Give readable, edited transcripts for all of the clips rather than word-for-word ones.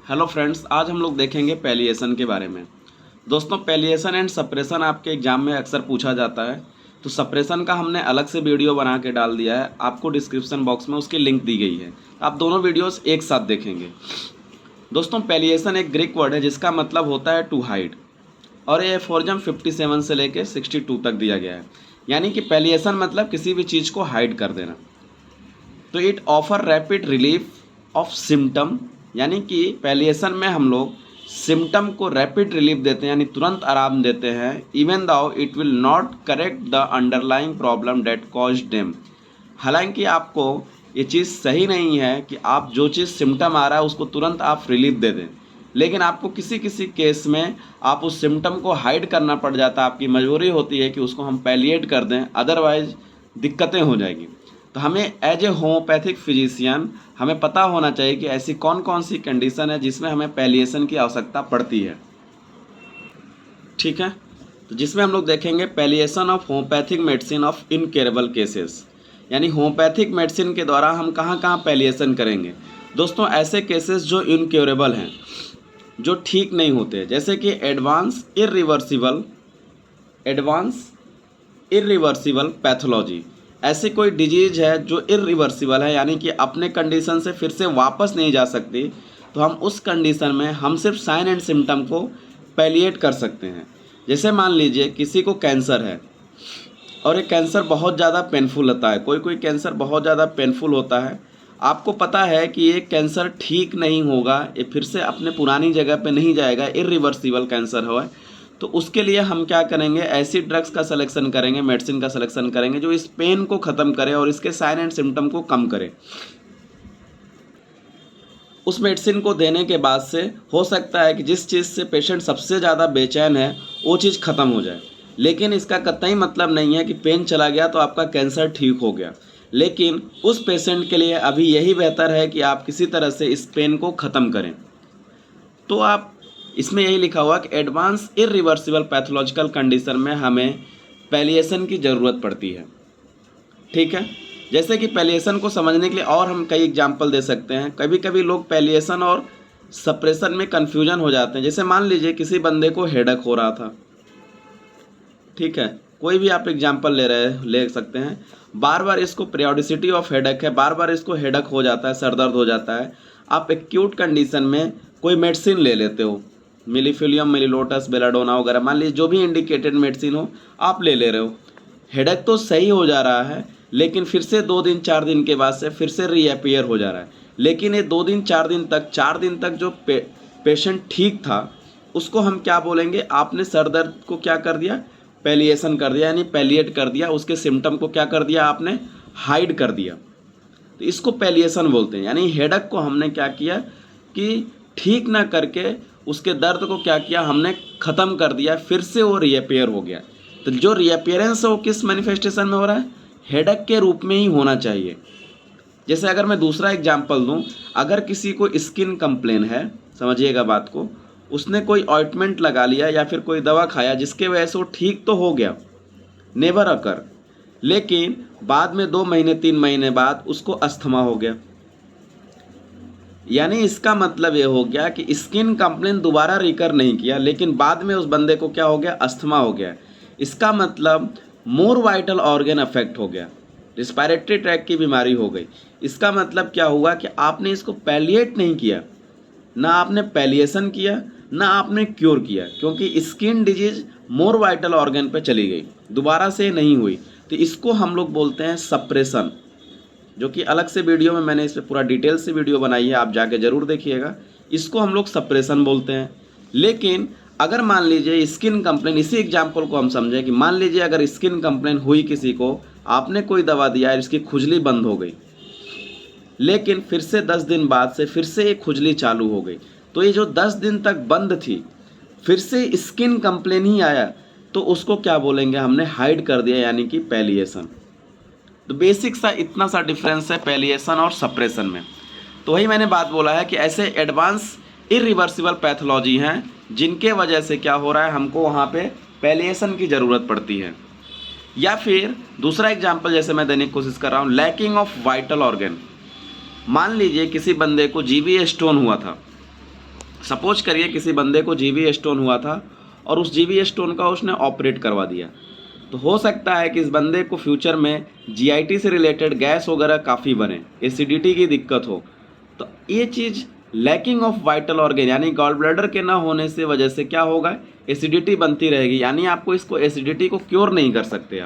Hello friends, आज हम लोग देखेंगे पैलिएशन के बारे में। दोस्तों, पैलिएशन एंड सप्रेशन आपके एग्जाम में अक्सर पूछा जाता है। तो सप्रेशन का हमने अलग से वीडियो बना के डाल दिया है, आपको डिस्क्रिप्शन बॉक्स में उसकी लिंक दी गई है। आप दोनों वीडियोस एक साथ देखेंगे। दोस्तों, पैलिएशन एक ग्रीक वर्ड है जिसका मतलब होता है टू हाइड, और ये एफोरिज्म 57 से लेके 62 तक दिया गया है। यानी कि पैलिएशन मतलब किसी भी चीज़ को हाइड कर देना। तो it offer rapid relief of symptom, यानी कि पैलिएशन में हम लोग सिम्टम को रैपिड रिलीफ देते हैं, यानी तुरंत आराम देते हैं। Even though it will not correct the underlying problem that cause them. हालांकि आपको ये चीज़ सही नहीं है कि आप जो चीज़ सिम्टम आ रहा है उसको तुरंत आप रिलीफ दे दें, लेकिन आपको किसी किसी केस में आप उस सिम्टम को हाइड करना पड़ जाता है। आपकी मजबूरी होती है कि उसको हम पैलिएट कर दें, अदरवाइज दिक्कतें हो जाएगी। तो हमें एज ए होम्योपैथिक फिजिशियन हमें पता होना चाहिए कि ऐसी कौन कौन सी कंडीशन है जिसमें हमें पैलिएशन की आवश्यकता पड़ती है। ठीक है, तो जिसमें हम लोग देखेंगे palliation of homeopathic medicine of incurable cases, यानी होम्योपैथिक मेडिसिन के द्वारा हम कहाँ कहाँ पैलिएशन करेंगे। दोस्तों, ऐसे केसेस जो इनक्योरेबल हैं, जो ठीक नहीं होते, जैसे कि एडवांस इरिवर्सिबल पैथोलॉजी। ऐसी कोई डिजीज है जो इरिवर्सिबल है, यानी कि अपने कंडीशन से फिर से वापस नहीं जा सकती, तो हम उस कंडीशन में हम सिर्फ साइन एंड सिम्टम को पैलिएट कर सकते हैं। जैसे मान लीजिए किसी को कैंसर है और ये कैंसर बहुत ज़्यादा पेनफुल होता है। कोई कैंसर बहुत ज़्यादा पेनफुल होता है। आपको पता है कि ये कैंसर ठीक नहीं होगा, ये फिर से अपने पुरानी जगह पे नहीं जाएगा, इरिवर्सिबल कैंसर है। तो उसके लिए हम क्या करेंगे, ऐसी ड्रग्स का सिलेक्शन करेंगे, मेडिसिन का सिलेक्शन करेंगे जो इस पेन को ख़त्म करे और इसके साइन एंड सिम्टम को कम करे। उस मेडिसिन को देने के बाद से हो सकता है कि जिस चीज़ से पेशेंट सबसे ज़्यादा बेचैन है वो चीज़ ख़त्म हो जाए, लेकिन इसका कतई मतलब नहीं है कि पेन चला गया तो आपका कैंसर ठीक हो गया। लेकिन उस पेशेंट के लिए अभी यही बेहतर है कि आप किसी तरह से इस पेन को ख़त्म करें। तो आप इसमें यही लिखा हुआ कि एडवांस इरिवर्सिबल पैथोलॉजिकल कंडीशन में हमें पैलिएशन की ज़रूरत पड़ती है। ठीक है, जैसे कि पैलिएशन को समझने के लिए और हम कई एग्जाम्पल दे सकते हैं। कभी कभी लोग पैलिएशन और सप्रेशन में कन्फ्यूजन हो जाते हैं। जैसे मान लीजिए किसी बंदे को हेडेक हो रहा था, ठीक है, कोई भी आप एग्जाम्पल ले सकते हैं। बार बार इसको पीरियोडिसिटी ऑफ हेडेक है, बार बार इसको हेडेक हो जाता है, सर दर्द हो जाता है। आप एक्यूट कंडीशन में कोई मेडिसिन ले लेते हो, मिलीफिलियम, मिलीलोटस, बेलाडोना वगैरह, मान लीजिए जो भी इंडिकेटेड मेडिसिन हो आप ले ले रहे हो। हेडेक तो सही हो जा रहा है, लेकिन फिर से 2 दिन 4 दिन के बाद से फिर से रीअपियर हो जा रहा है। लेकिन ये 2 दिन 4 दिन तक 4 दिन तक जो पेशेंट ठीक था उसको हम क्या बोलेंगे, आपने सर दर्द को क्या कर दिया, पैलिएशन कर दिया, यानी पैलिएट कर दिया। उसके सिम्टम को क्या कर दिया, आपने हाइड कर दिया। तो इसको पैलिएशन बोलते हैं। यानी हेडेक को हमने क्या किया कि ठीक ना करके उसके दर्द को क्या किया, हमने ख़त्म कर दिया, फिर से वो रीअपियर हो गया। तो जो रीअपियरेंस है वो किस मैनिफेस्टेशन में हो रहा है, हेडेक के रूप में ही होना चाहिए। जैसे अगर मैं दूसरा एग्जांपल दूं, अगर किसी को स्किन कंप्लेन है, समझिएगा बात को, उसने कोई ऑइंटमेंट लगा लिया या फिर कोई दवा खाया जिसके वजह से वो ठीक तो हो गया, नेवर अकर, लेकिन बाद में 2 महीने 3 महीने बाद उसको अस्थमा हो गया। यानी इसका मतलब ये हो गया कि स्किन कंप्लेन दोबारा रिकर नहीं किया, लेकिन बाद में उस बंदे को क्या हो गया, अस्थमा हो गया। इसका मतलब मोर वाइटल ऑर्गन अफेक्ट हो गया, रिस्पायरेटरी ट्रैक की बीमारी हो गई। इसका मतलब क्या हुआ कि आपने इसको पैलिएट नहीं किया, ना आपने पैलिएशन किया, ना आपने क्योर किया, क्योंकि स्किन डिजीज मोर वाइटल ऑर्गन पे चली गई, दोबारा से नहीं हुई। तो इसको हम लोग बोलते हैं सप्रेशन, जो कि अलग से वीडियो में मैंने इस पर पूरा डिटेल से वीडियो बनाई है, आप जाके ज़रूर देखिएगा। इसको हम लोग सप्रेशन बोलते हैं। लेकिन अगर मान लीजिए स्किन कंप्लेन, इसी एग्जांपल को हम समझें कि मान लीजिए अगर स्किन कंप्लेन हुई किसी को, आपने कोई दवा दिया है, इसकी खुजली बंद हो गई, लेकिन फिर से 10 दिन बाद से फिर से एक खुजली चालू हो गई, तो ये जो 10 दिन तक बंद थी फिर से स्किन कंप्लेन ही आया, तो उसको क्या बोलेंगे, हमने हाइड कर दिया, यानी कि पैलिएशन। तो बेसिक सा इतना सा डिफरेंस है पैलिएशन और सप्रेशन में। तो वही मैंने बात बोला है कि ऐसे एडवांस इरिवर्सिबल पैथोलॉजी हैं जिनके वजह से क्या हो रहा है, हमको वहाँ पे पैलिएशन की ज़रूरत पड़ती है। या फिर दूसरा एग्जांपल जैसे मैं देने की कोशिश कर रहा हूँ, लैकिंग ऑफ वाइटल ऑर्गन। मान लीजिए किसी बंदे को जीबी स्टोन हुआ था, सपोज करिए किसी बंदे को जीवी स्टोन हुआ था और उस जीवी स्टोन का उसने ऑपरेट करवा दिया, तो हो सकता है कि इस बंदे को फ्यूचर में जीआईटी से रिलेटेड गैस वगैरह काफ़ी बने, एसिडिटी की दिक्कत हो। तो ये चीज़ लैकिंग ऑफ वाइटल ऑर्गन यानी गॉल ब्लैडर के ना होने से वजह से क्या होगा, एसिडिटी बनती रहेगी। यानी आपको इसको एसिडिटी को क्योर नहीं कर सकते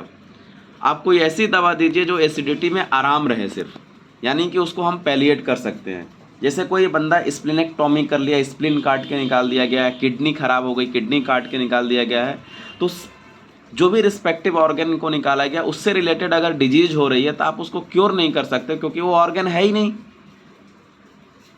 आप कोई ऐसी दवा दीजिए जो एसिडिटी में आराम रहे सिर्फ, यानी कि उसको हम पैलिएट कर सकते हैं। जैसे कोई बंदा स्प्लिनेक्टोमी कर लिया, स्प्लिन काट के निकाल दिया गया है, किडनी खराब हो गई, किडनी काट के निकाल दिया गया है, तो जो भी रिस्पेक्टिव ऑर्गन को निकाला गया उससे रिलेटेड अगर डिजीज हो रही है तो आप उसको क्योर नहीं कर सकते, क्योंकि वो ऑर्गन है ही नहीं,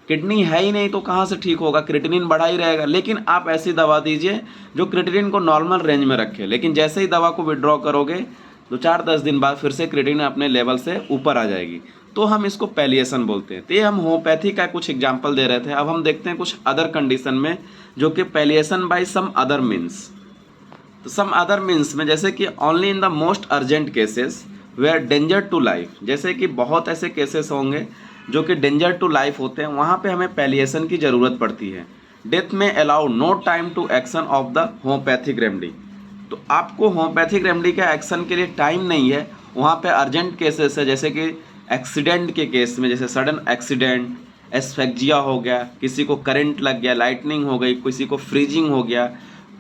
किडनी है ही नहीं, तो कहाँ से ठीक होगा, क्रिएटिनिन बढ़ा ही रहेगा। लेकिन आप ऐसी दवा दीजिए जो क्रिएटिनिन को नॉर्मल रेंज में रखे, लेकिन जैसे ही दवा को विड्रॉ करोगे 2-4-10 दिन बाद फिर से क्रिएटिनिन अपने लेवल से ऊपर आ जाएगी, तो हम इसको पैलिएशन बोलते हैं। तो ये हम होम्योपैथी का कुछ एग्जाम्पल दे रहे थे। अब हम देखते हैं कुछ अदर कंडीशन में जो कि palliation by some other means. तो सम अदर मीन्स में जैसे कि only in the most urgent cases where danger to life, जैसे कि बहुत ऐसे केसेस होंगे जो कि डेंजर टू लाइफ होते हैं, वहाँ पे हमें पैलिएशन की ज़रूरत पड़ती है। डेथ में allow no time to action of the homeopathic remedy, तो आपको होम्योपैथिक रेमेडी का एक्शन के लिए टाइम नहीं है। वहाँ पे अर्जेंट केसेस है, जैसे कि एक्सीडेंट के केस में, जैसे सडन एक्सीडेंट, एस्फेक्जिया हो गया, किसी को करंट लग गया, लाइटनिंग हो गई, किसी को फ्रीजिंग हो गया,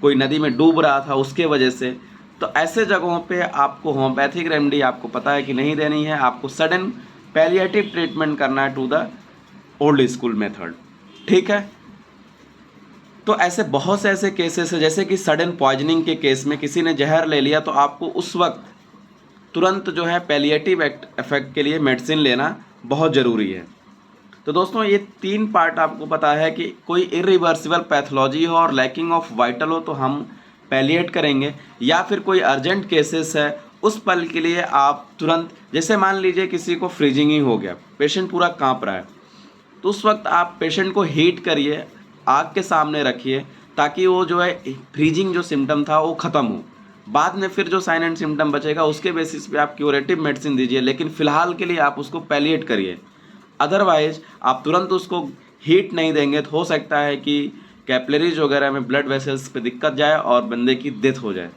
कोई नदी में डूब रहा था उसके वजह से, तो ऐसे जगहों पे आपको होम्योपैथिक रेमेडी आपको पता है कि नहीं देनी है, आपको सडन पैलिएटिव ट्रीटमेंट करना है to the old school method, ठीक है। तो ऐसे बहुत से ऐसे केसेस है, जैसे कि सडन पॉइजनिंग के केस में किसी ने जहर ले लिया, तो आपको उस वक्त तुरंत जो है पैलिएटिव इफेक्ट के लिए मेडिसिन लेना बहुत ज़रूरी है। तो दोस्तों ये 3 पार्ट आपको पता है कि कोई इरिवर्सिबल पैथोलॉजी हो और लैकिंग ऑफ वाइटल हो तो हम पैलिएट करेंगे, या फिर कोई अर्जेंट केसेस है उस पल के लिए आप तुरंत, जैसे मान लीजिए किसी को फ्रीजिंग ही हो गया, पेशेंट पूरा कांप रहा है, तो उस वक्त आप पेशेंट को हीट करिए, आग के सामने रखिए, ताकि वो जो है फ्रीजिंग जो सिम्टम था वो ख़त्म हो। बाद में फिर जो साइन एंड सिम्टम बचेगा उसके बेसिस पे आप क्यूरेटिव मेडिसिन दीजिए, लेकिन फ़िलहाल के लिए आप उसको पैलिएट करिए। अदरवाइज आप तुरंत उसको हीट नहीं देंगे तो हो सकता है कि कैपिलरीज वगैरह में ब्लड वेसल्स पे दिक्कत जाए और बंदे की डेथ हो जाए।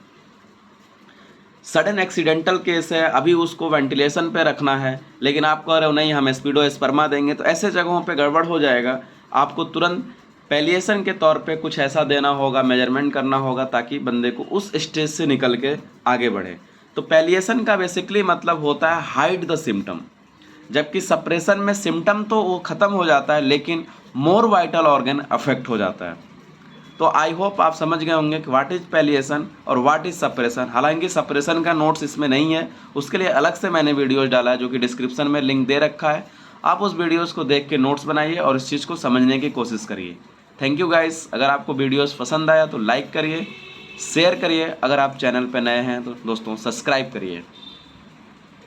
सडन एक्सीडेंटल केस है, अभी उसको वेंटिलेशन पे रखना है, लेकिन आप कह रहे हो नहीं हम स्पीडोस्पर्मा देंगे, तो ऐसे जगहों पे गड़बड़ हो जाएगा। आपको तुरंत पैलिएशन के तौर पे कुछ ऐसा देना होगा, मेजरमेंट करना होगा, ताकि बंदे को उस स्टेज से निकल के आगे बढ़े। तो पैलिएशन का बेसिकली मतलब होता है हाइड द सिम्टम, जबकि सप्रेशन में सिम्टम तो वो ख़त्म हो जाता है लेकिन मोर वाइटल ऑर्गन अफेक्ट हो जाता है। तो आई होप आप समझ गए होंगे कि व्हाट इज़ पैलिएशन और व्हाट इज़ सप्रेशन। हालांकि सप्रेशन का नोट्स इसमें नहीं है, उसके लिए अलग से मैंने वीडियोज़ डाला है जो कि डिस्क्रिप्शन में लिंक दे रखा है। आप उस वीडियोज़ को देख के नोट्स बनाइए और इस चीज़ को समझने की कोशिश करिए। Thank you guys. अगर आपको वीडियोज़ पसंद आया तो लाइक करिए, शेयर करिए, अगर आप चैनल पर नए हैं तो दोस्तों सब्सक्राइब करिए।